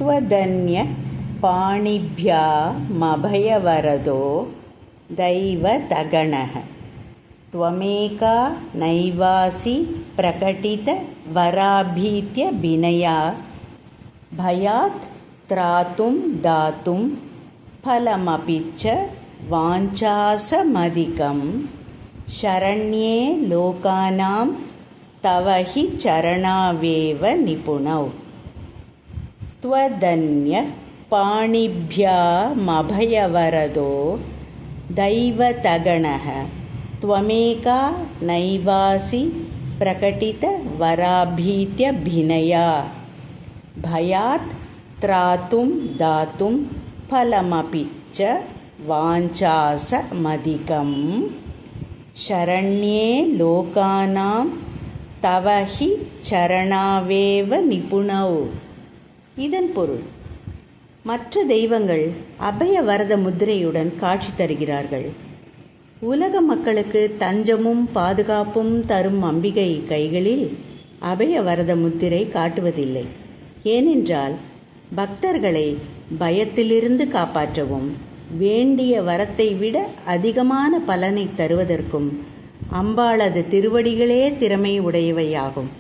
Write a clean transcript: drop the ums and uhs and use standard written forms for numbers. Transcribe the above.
त्वदन्य पाणिभ्यामभयवरदो दैवतगणः त्वमेका नैवासि प्रकटितवराभीत्यभिनया भयात् त्रातुं दातुं फलमपि च वाञ्छासमधिकं शरण्ये लोकानां तव हि चरणावेव निपुणौ त्वदन्य पाणिभ्यामभयवरदो दैवतगणः त्वमेका नैवासि प्रकटितवराभीत्यभिनया भयात् त्रातुं दातुं फलमपि च वाञ्छासमधिकं शरण्ये लोकानां तव हि சரணாவேவ நிபுணௌ. இதன் பொருள், மற்ற தெய்வங்கள் அபய வரத முத்திரையுடன் காட்சி தருகிறார்கள். உலக மக்களுக்கு தஞ்சமும் பாதுகாப்பும் தரும் அம்பிகை கைகளில் அபய வரத முத்திரை காட்டுவதில்லை. ஏனென்றால் பக்தர்களை பயத்திலிருந்து காப்பாற்றவும் வேண்டிய வரத்தை விட அதிகமான பலனை தருவதற்கும் அம்பாளது திருவடிகளே திறமை உடையவையாகும்.